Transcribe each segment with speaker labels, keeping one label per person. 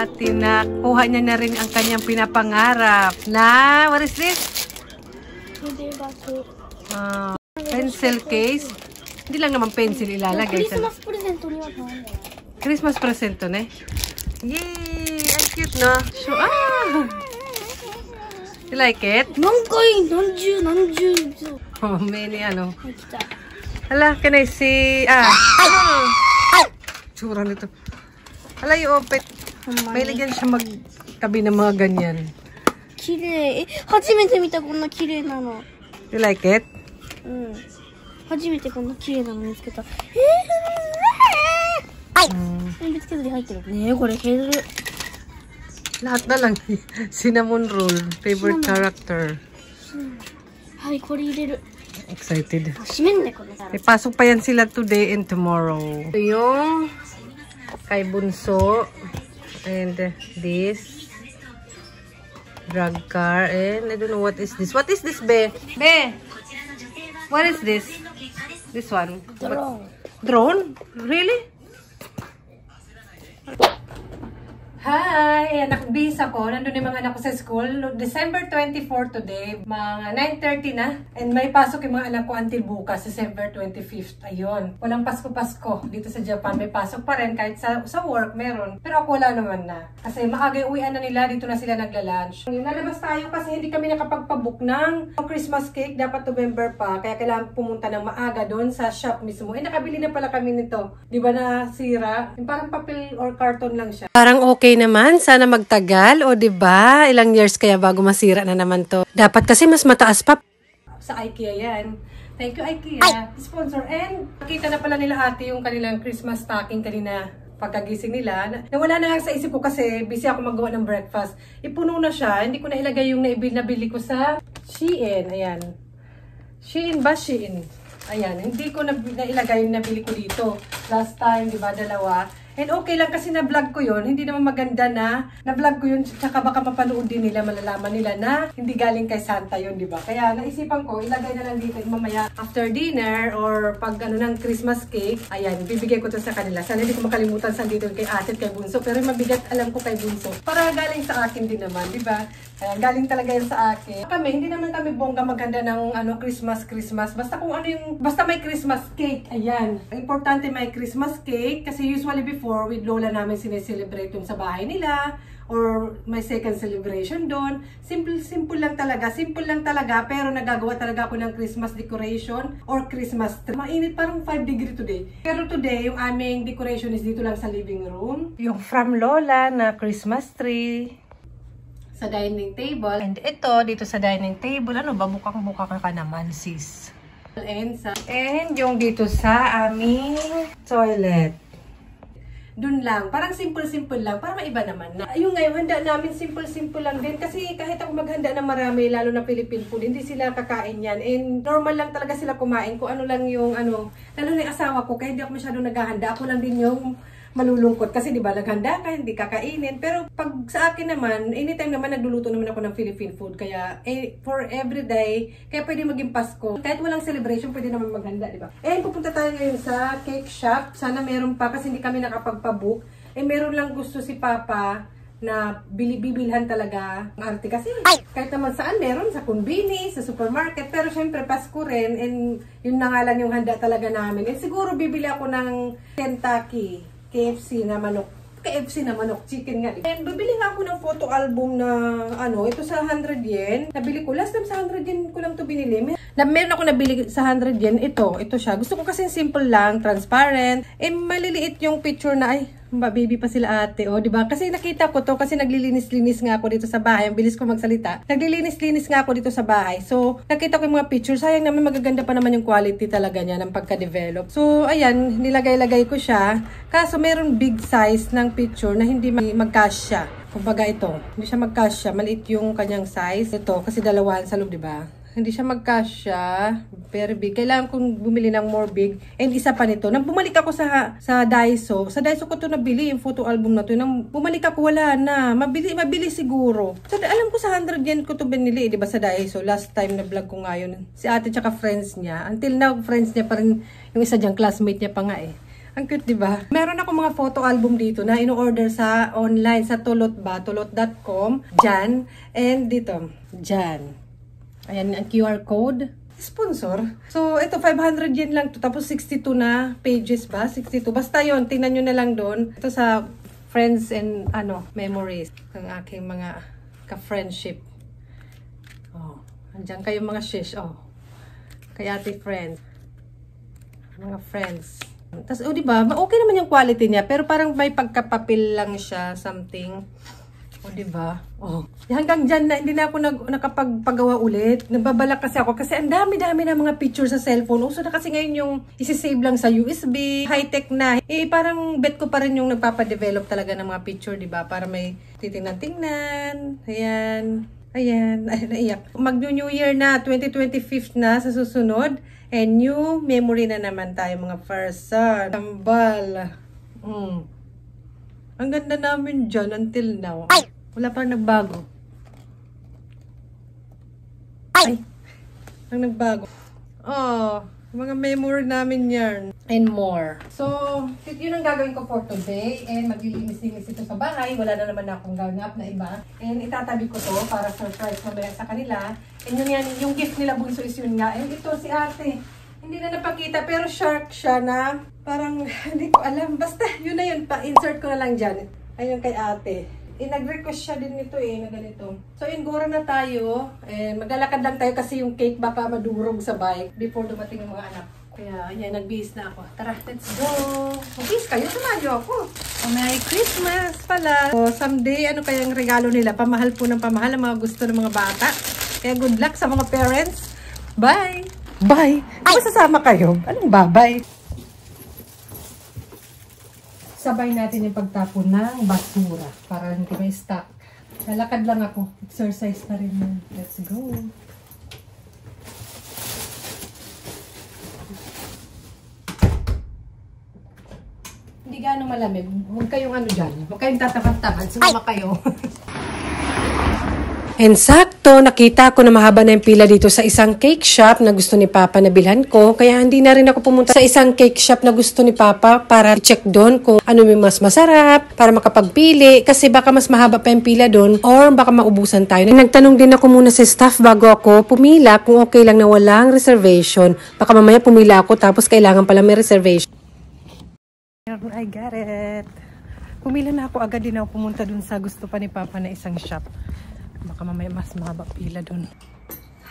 Speaker 1: At nakuha niya na rin ang kanyang pinapangarap. Na, what is this? Pencil case. Hindi lang naman pencil ilalagay.
Speaker 2: Christmas present niya.
Speaker 1: Christmas present to ne? Yay! Ang cute, no? So, you like it? Oh, many ano. Hala, can I see? Tsura nito. Hala, you open. May lagyan siya magtabi ng mga ganyan.
Speaker 2: Kirei. 初めて見たこんな綺麗なの。
Speaker 1: You like it?
Speaker 2: 初めてこんな綺麗なの見つけた。鉛筆削り入ってるね。これ削る。
Speaker 1: Lahat na lang. Cinnamon roll. Favorite character.
Speaker 2: はい、これ入れる。
Speaker 1: Excited.
Speaker 2: 閉めんね、これ。
Speaker 1: May pasok pa yan sila today and tomorrow. Ito yung kay Bunso. And this. Drag car. And I don't know what is this. What is this, Be? Be! What is this? This one?
Speaker 2: Drone.
Speaker 1: Drone? Really? Hi! Nakabihis ako. Nandun yung mga anak ko sa school. December 24 today. Mga 9:30 na. And may pasok yung mga anak ko until bukas, December 25th. Ayun. Walang Pasko-Pasko. Dito sa Japan may pasok pa rin. Kahit sa work meron. Pero ako wala naman na. Kasi maaga uwian na nila. Dito na sila nagla-lunch. Nalabas tayo kasi hindi kami nakapagpabook ng Christmas cake. Dapat November pa. Kaya kailangan pumunta ng maaga doon sa shop mismo. Eh nakabili na pala kami nito. Di ba nasira? Yung parang papel or carton lang siya. Parang okay naman, sana magtagal o 'di ba? Ilang years kaya bago masira na naman 'to. Dapat kasi mas mataas pa. Sa IKEA 'yan. Thank you IKEA, sponsor. And nakita na pala nila ate yung kanilang Christmas stocking kanina pagkagising nila. Nawala na lang sa isip ko kasi busy ako magawa ng breakfast. Ipuno na siya. Hindi ko na ilagay yung nabili ko sa Shein. Ayan. Shein ba? Shein. Ayan. Hindi ko na ilagay yung nabili ko dito. Last time, 'di ba, dalawa. And okay lang kasi na-vlog ko yun. Hindi naman maganda na na-vlog ko yun. Tsaka baka mapanood din nila, malalaman nila na hindi galing kay Santa yun, di ba? Kaya naisipan ko, ilagay na lang dito mamaya after dinner or pag ano ng Christmas cake. Ayan, bibigay ko to sa kanila. Sana hindi ko makalimutan sa dito kay ate at kay Bunso. Pero mabigat alam ko kay Bunso. Para galing sa akin din naman, di ba? Ayan, galing talaga yan sa akin. Kami, hindi naman kami bongga maganda ng ano, Christmas. Basta kung ano yung, basta may Christmas cake. Ayan. Importante may Christmas cake kasi usually before with lola namin sineselebrate yung sa bahay nila or may second celebration doon. Simple lang talaga pero nagagawa talaga ako ng Christmas decoration or Christmas tree. Mainit, parang 5 degree today. Pero today, yung aming decoration is dito lang sa living room. Yung from lola na Christmas tree sa dining table. And ito, dito sa dining table, ano ba, bukang-buka ka naman, sis. And yung dito sa aming toilet. Dun lang. Parang simple lang. Para maiba naman. Yung ngayon, handa namin simple lang din. Kasi kahit ako maghanda ng marami, lalo na Philippine food, hindi sila kakain yan. And normal lang talaga sila kumain. Kung ano lang yung ano, lalo na yung asawa ko, kaya hindi ako masyadong naghahanda. Ako lang din yung malulungkot. Kasi di ba, naghanda ka, hindi kakainin. Pero pag sa akin naman, anytime naman nagluluto naman ako ng Philippine food. Kaya for everyday, kaya pwede maging Pasko. Kahit walang celebration, pwede naman maghanda, di ba? Pupunta tayo ngayon sa cake shop. Sana meron pa kasi hindi kami nakapagpabook. Meron lang gusto si Papa na bibilhan talaga ng arte. Kasi kahit naman saan meron, sa convenience, sa supermarket. Pero syempre, Pasko rin. And yun na nga lang yung handa talaga namin. Siguro bibili ako ng Kentucky KFC na manok, chicken nga. And bibili nga ako ng photo album na ano, ito sa 100 yen. Nabili ko, last time sa 100 yen ko lang to binili. Meron ako nabili sa 100 yen, ito siya. Gusto ko kasi simple lang, transparent. Maliliit yung picture na, ay, baby pa sila ate, di ba? Kasi nakita ko to, kasi naglilinis-linis nga ako dito sa bahay. Ang bilis ko magsalita. Naglilinis-linis nga ako dito sa bahay. So, nakita ko yung mga picture. Sayang naman, magaganda pa naman yung quality talaga niya ng pagka-develop. So, ayan, nilagay-lagay ko siya. Kaso, meron big size ng picture na hindi magkasya. Kumbaga ito, hindi siya magkasya. Maliit yung kanyang size. Ito, kasi dalawahan sa loob, di ba? Hindi siya magkasya. Very big. Kailangan kong bumili ng more big. And isa pa nito. Nang bumalik ako sa Daiso. Sa Daiso ko to nabili yung photo album na to. Nang bumalik ako, wala na. Mabili siguro. So, alam ko sa 100 yen ko to binili. Diba sa Daiso? Last time na vlog ko nga yun. Si ate tsaka friends niya. Until now, friends niya pa rin. Yung isa diyang classmate niya pa nga Ang cute, di ba? Meron ako mga photo album dito na ino-order sa online, sa Tulot ba? Tulot.com. Dyan. And dito. Dyan. Ayan ang QR code. Sponsor. So, ito 500 yen lang to. Tapos 62 na pages ba? 62. Basta yon, tingnan nyo na lang doon. Ito sa friends and memories ng aking mga ka-friendship. Oh, andyan kayo mga shish. Oh, kay ate friends. Mga friends. Tapos, diba? Okay naman yung quality niya. Pero parang may pagkapapil lang siya. Something. Diba? Hanggang dyan na hindi na ako nakapagpagawa ulit. Nagbabalak kasi ako. Kasi ang dami-dami na mga picture sa cellphone. Uso na kasi ngayon yung isi-save lang sa USB. High-tech na. Parang bet ko pa rin yung nagpapadevelop talaga ng mga picture. Diba? Para may titingnan-tingnan. Ayan. Ayan. Ay, naiyak. Mag-New Year na. 2025 na sa susunod. And new memory na naman tayo mga person. Tambal. Ang ganda namin dyan until now. Wala pa nagbago. Ay! Ang nagbago. Mga memory namin yan. And more. So, yun ang gagawin ko for today. And maglilinis-linis ito sa bahay. Wala na naman akong ganap na iba. And itatabi ko to para surprise mamaya sa kanila. And yun yan, yung gift nila bunso is yun nga. And ito si ate. Hindi na napakita pero shark siya na parang hindi ko alam. Basta yun na yun. Pa-insert ko na lang dyan. Ayun kay ate. Nag-request siya din nito na ganito. So, gora na tayo. Maglalakad lang tayo kasi yung cake baka madurog sa bike before dumating ang mga anak. Kaya, ayan, nagbihis na ako. Tara, let's go! Magbihis kayo, sumayo ako. Merry Christmas pala! So, someday, ano kayang regalo nila? Pamahal po ng pamahal ang mga gusto ng mga bata. Kaya good luck sa mga parents. Bye! Bye! Masasama kayo? Anong bye-bye? Sabay natin yung pagtapon ng basura para hindi may stock. Lalakad lang ako. Exercise na rin yun. Let's go. Hindi gaano malamig. Huwag kayong dyan. Huwag kayong tatapat-tapat. Sumama kayo. And sakto, nakita ko na mahaba na yung pila dito sa isang cake shop na gusto ni Papa na bilhan ko. Kaya hindi na rin ako pumunta sa isang cake shop na gusto ni Papa para check doon kung ano yung mas masarap, para makapagpili. Kasi baka mas mahaba pa yung pila doon or baka maubusan tayo. Nagtanong din ako muna sa staff bago ako pumila kung okay lang na walang reservation. Baka mamaya pumila ako tapos kailangan pala may reservation. I got it. Pumila na ako agad din ako pumunta doon sa gusto pa ni Papa na isang shop. Baka mamaya mas mahaba pila dun.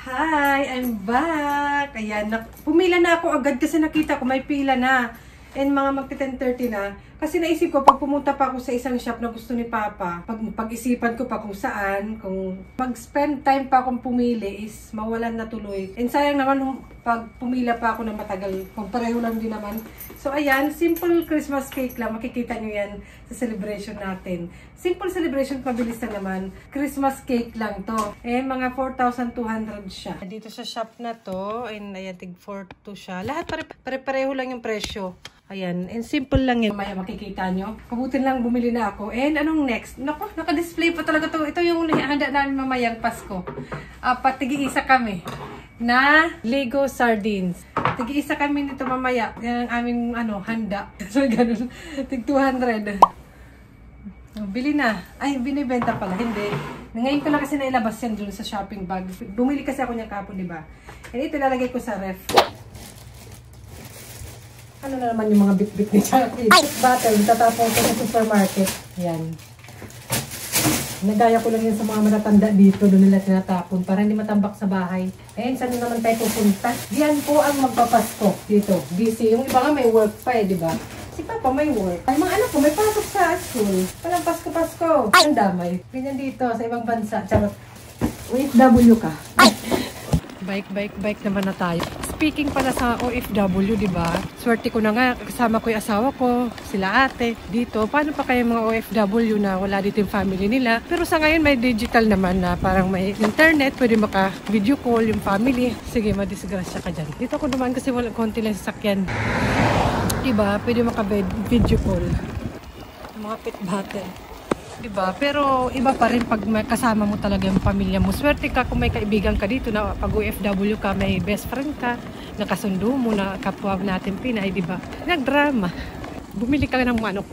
Speaker 1: Hi! I'm back! Ayan, pumila na ako agad kasi nakita ko may pila na. And mga magti-10:30 na. Kasi naisip ko, pag pumunta pa ako sa isang shop na gusto ni Papa, pag-isipan ko pa kung saan, kung mag-spend time pa akong pumili is mawalan na tuloy. And sayang naman pag pumila pa ako na matagal, kung pareho lang din naman. So ayan, simple Christmas cake lang. Makikita nyo yan sa celebration natin. Simple celebration, mabilis na naman. Christmas cake lang to. Eh, mga 4,200 siya. Dito sa shop na to, and ayan, tig 4,200 siya. Lahat pare-pareho lang yung presyo. Ayan, and simple lang yan. Maya makikita nyo. Kabutin lang, bumili na ako. And anong next? Naku, naka-display pa talaga to. Ito yung handa namin mamayang Pasko. Tig-iisa kami na Lego sardines. Tig-iisa kami nito mamaya. Yan ang aming handa. So, ganun. Tig 200. Bili na. Ay, binibenta pala. Hindi. Ngayon ko lang kasi nailabas yan dun sa shopping bag. Bumili kasi ako niya kapon, diba? And ito lalagay ko sa ref. Ano na naman yung mga bit-bit ni Jackie? Bottle, tatapon ko sa supermarket. Yan. Nagaya ko lang yan sa mga matatanda dito. Doon nila tinatapon para hindi matambak sa bahay. Ayan, saan naman tayo pupunta? Diyan po ang magpapasko dito. Busy. Yung iba nga may work pa di ba? Si Papa may work. Ay, mga anak ko may pasok sa school. Walang Pasko-Pasko. Ang damay. Ganyan dito sa ibang bansa. Charot. OFW ka. Bike naman na tayo. Speaking pala sa OFW, di ba? Swerte ko na nga, kasama ko yung asawa ko, sila ate, dito. Paano pa kayo mga OFW na wala dito yung family nila? Pero sa ngayon, may digital naman na parang may internet, pwede maka-video call yung family. Sige, madisgrasya ka dyan. Dito ako naman kasi walang konti lang sasakyan. Diba? Pwede maka-video call. Mga pit battle. Diba? Pero iba pa rin pag kasama mo talaga yung pamilya mo. Swerte ka kung may kaibigan ka dito na pag OFW ka, may best friend ka, nakasundo mo na kapwa natin Pinay, diba? Nagdrama. Bumili ka ng manok.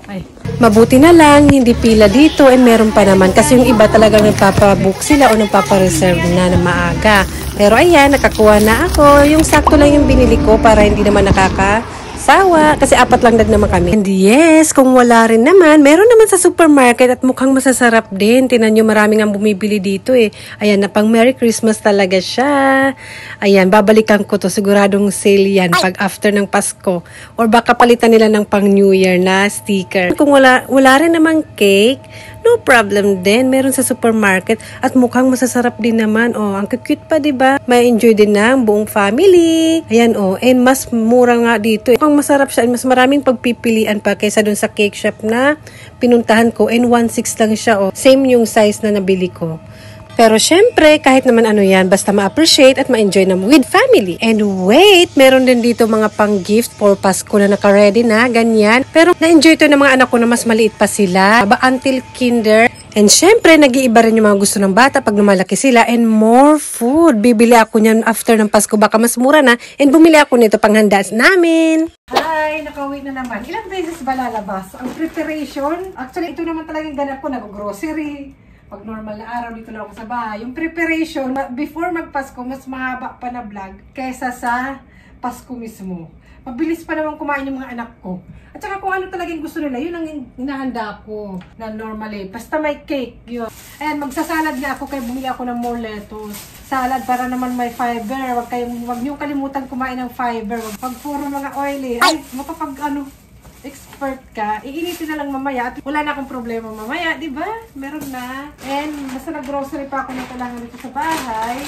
Speaker 1: Ay. Mabuti na lang, hindi pila dito and meron pa naman kasi yung iba talagang nagpapabook sila o nagpapareserve na maaga. Pero ayan, nakakuha na ako. Yung sakto lang yung binili ko para hindi naman nakakasawa kasi 4 lang naman kami. And yes, kung wala rin naman, meron naman sa supermarket at mukhang masasarap din. Tinan nyo, maraming ang bumibili dito eh. Ayan, na pang Merry Christmas talaga siya. Ayan, babalikan ko to. Siguradong sale yan pag after ng Pasko. Or baka palitan nila ng pang New Year na sticker. Kung wala rin namang cake, no problem din. Meron sa supermarket at mukhang masasarap din naman. Oh, ang cute pa, diba? May enjoy din ng buong family. Ayan, oh. And mas mura nga dito. Mukhang masarap siya. Mas maraming pagpipilian pa kaysa dun sa cake shop na pinuntahan ko. And 1.6 lang siya, oh. Same yung size na nabili ko. Pero syempre, kahit naman ano yan, basta ma-appreciate at ma-enjoy na with family. And wait, meron din dito mga pang-gift for Pasko na naka-ready na, ganyan. Pero na-enjoy to ng mga anak ko na mas maliit pa sila. Until kinder. And syempre, nag-iiba rin yung mga gusto ng bata pag lumalaki sila. And more food. Bibili ako niyan after ng Pasko, baka mas mura na. And bumili ako nito panghanda namin. Hi, nakauwi na naman. Ilang beses ba lalabas? Ang preparation, actually ito naman talagang ganap ko, nag-grocery. Pag normal na araw, dito lang ako sa bahay. Yung preparation, before magpasko, mas mahaba pa na vlog kaysa sa Pasko mismo. Mabilis pa naman kumain yung mga anak ko. At saka kung ano talagang gusto nila, yun ang hinahanda ko na normally. Basta may cake, yun. Ayan, magsasalad nga ako, kaya bumili ako ng more lettuce. Salad para naman may fiber. Wag niyong kalimutan kumain ng fiber. Pag puro mga oily, ay, mapapag expert ka, iinitin na lang mamaya at wala na akong problema mamaya, di ba? Meron na. And basta nag-grocery pa ako na kailangan dito sa bahay.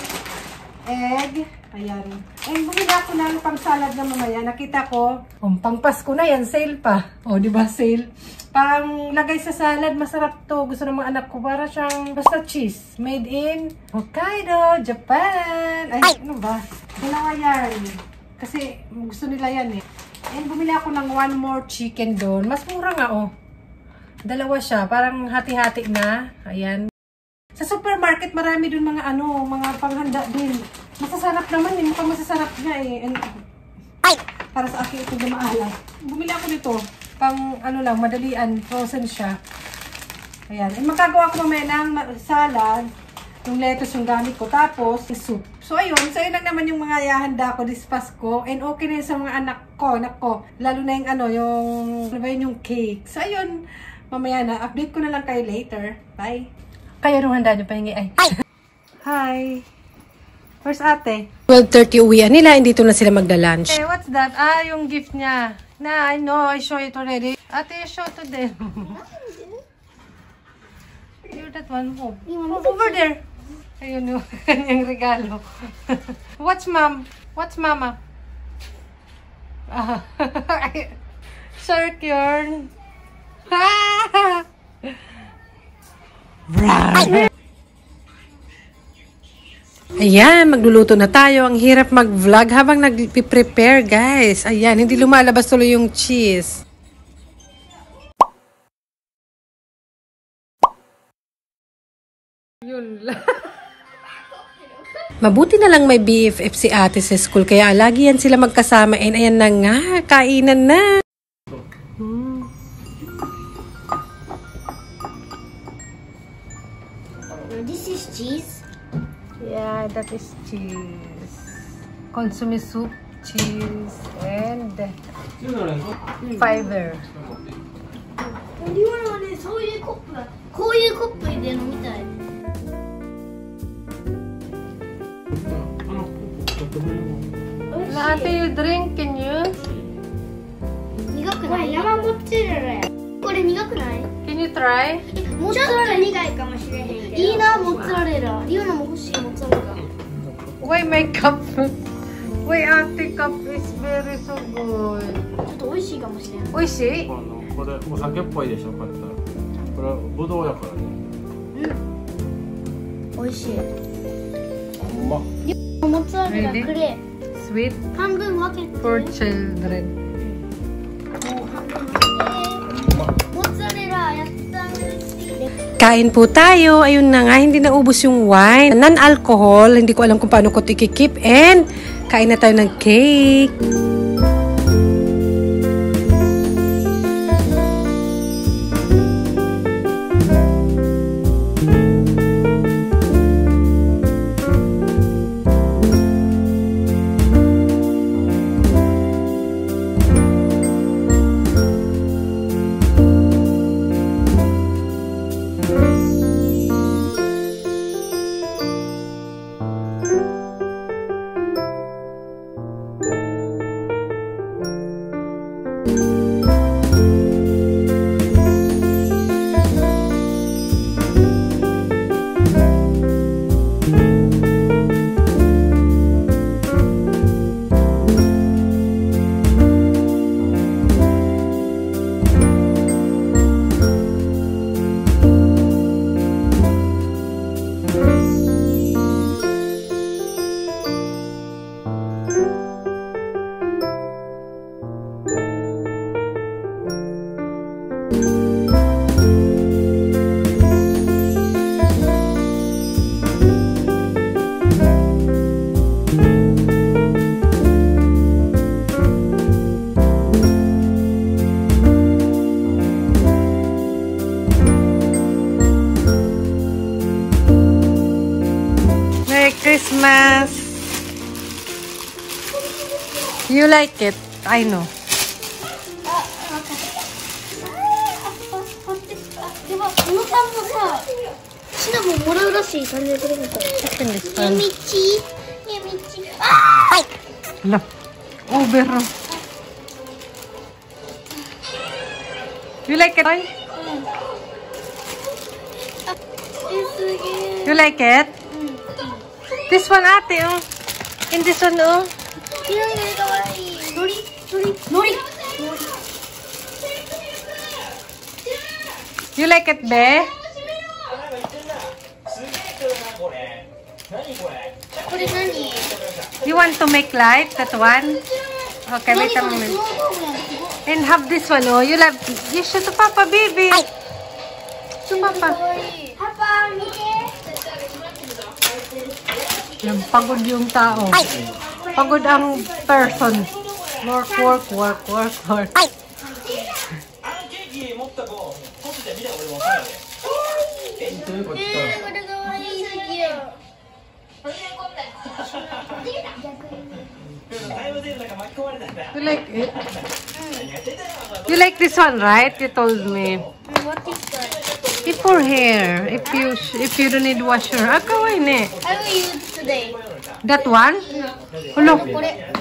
Speaker 1: Egg. Ayan. And bumili ako ng pang-salad na mamaya. Nakita ko, pang Pasko na yan, sale pa. O, di ba, sale? Pang lagay sa salad, masarap to. Gusto ng mga anak ko, para siyang basta cheese. Made in Hokkaido, Japan. Ay, ano ba? Dalawa yan. Kasi gusto nila yan eh. And bumili ako ng one more chicken doon. Mas mura nga, oh. Dalawa siya. Parang hati-hati na. Ayan. Sa supermarket, marami doon mga mga panghanda din. Masasarap naman eh. Mukhang masasarap nga eh. And, para sa akin ito na maalat. Bumili ako nito. Pang lang, madalian. Frozen siya. Ayan. And magkagawa ko mamaya ng salad. Yung lettuce yung gamit ko. Tapos, soup. So, ayun. So, yun lang naman yung mga ihahanda ko this Pasko. And okay na yun sa mga anak ko. Lalo na yung yung cake. So, ayun. Mamaya na. Update ko na lang kayo later. Bye. Kayo nung handa nyo pahingi. Ay. Hi. Where's ate? 12:30 uwian nila. And dito na sila magda-lunch. Hey, what's that? Ah, yung gift niya. Na, I know. I show it already. Ate, show to them. You're that one. Oh, over there. Ayun yung regalo. What's mom? What's mama? Circle. Ayan, magluluto na tayo. Ang hirap mag-vlog habang nag-prepare, guys. Ayan, hindi lumalabas tuloy yung cheese. Yun lang. Mabuti na lang may BFF si ate sa school, kaya lagi yan sila magkasama. And ayan na nga, kainan na.
Speaker 2: This is cheese?
Speaker 1: Yeah, that is cheese. Consomme soup, cheese, and fiber.
Speaker 2: リオナはね、そういうコップ、こういうコップで飲みたい。
Speaker 1: Ate, you drink, can you?
Speaker 2: 苦くない？山モッツァレラ。これ苦くない？
Speaker 1: Can you try?
Speaker 2: モッツァレラ苦いかもしれへんけど。いいな、モッツァレラ。リオナも欲しいモッツァレラ。
Speaker 1: Why my cup? Why ate cup is very so good?
Speaker 2: ちょっと美味しいかもしれない。
Speaker 1: 美味しい？
Speaker 3: これお酒っぽいでしょ、こうやったら。これはブドウやからね。
Speaker 2: 美味しい。
Speaker 3: ほんま。
Speaker 2: モッツァレラくれ。
Speaker 1: Sweet
Speaker 2: 半分分けて。
Speaker 1: for children.
Speaker 2: モッツァレラやったー。
Speaker 1: Kain po tayo. Ayun na nga, hindi naubos yung wine. Non-alcohol, hindi ko alam kung paano ko ito i-keep. And kain na tayo ng cake. Christmas. You like it? I know.
Speaker 2: でも、このパンもさ、シナモンもらうらしい、誕生日プレゼント。やみち。あー！
Speaker 1: Look. Over. You like it? You like it? This one, ate, oh. And this one, oh.
Speaker 2: Nori.
Speaker 1: You like it, be? You want to make light, that one? Okay, wait a moment. And have this one, oh. You show to Papa, baby. To Papa. Yung pagod yung tao. Pagod ang person. Work. You like it? You like this one, right? You told me.
Speaker 2: What is that?
Speaker 1: It's for hair. If you don't need washer. Kawai ne.
Speaker 2: I will use today.
Speaker 1: That one? Oh, look.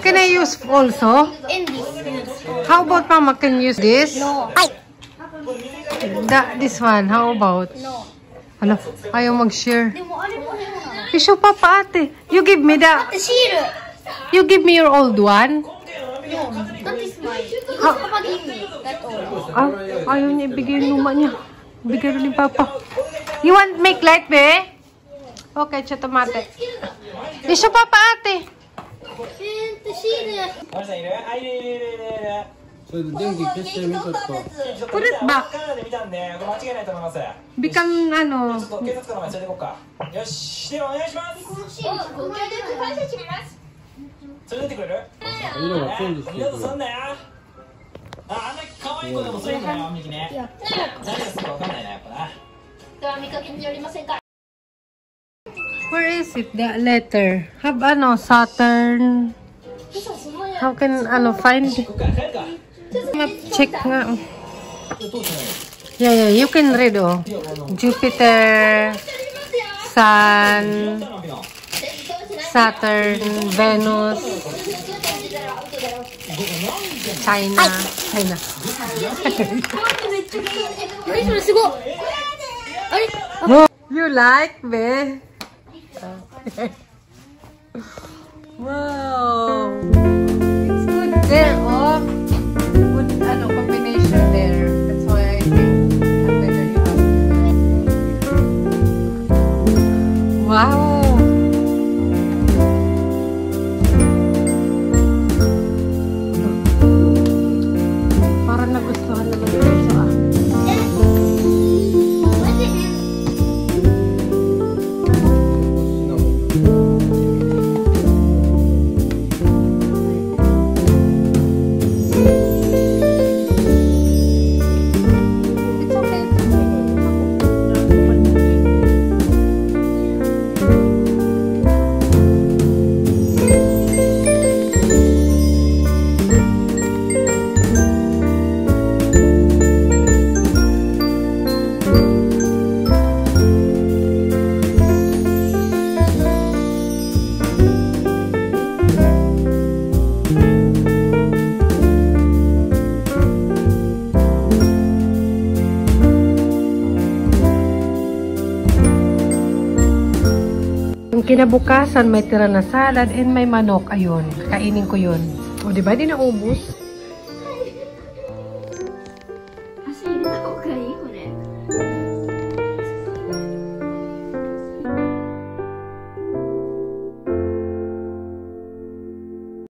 Speaker 1: Can I use also?
Speaker 2: And this.
Speaker 1: How about Mama can use this?
Speaker 2: No.
Speaker 1: This one, how about?
Speaker 2: No.
Speaker 1: Ano? Ayaw mag-share.
Speaker 2: De mo, ano mo na?
Speaker 1: Isyo Papa, ate. You give me
Speaker 2: Ate, shiru.
Speaker 1: You give me your old one.
Speaker 2: No, that is mine. Papa give me. That all.
Speaker 1: Ayaw niya ibigay yung luma niya. Ibigay rin ni Papa. You want make light, be? Okay, choto mate. Isyo Papa, ate.
Speaker 2: Ate, shiru.
Speaker 1: Put it back. Become, ano. Where is it? The letter. Have, ano, Saturn. How can, ano, find? Check nga. Yeah, you can read, oh. Jupiter, Sun, Saturn, Venus, China. You like, be? Wow. It's good there, oh. Good, ano, combination there. That's why I think I'm better you have. Wow. Parang nagustuhan naman ito sa kinabukasan, may tira na salad and may manok. Ayun, kainin ko yun. O, diba? Di naubos.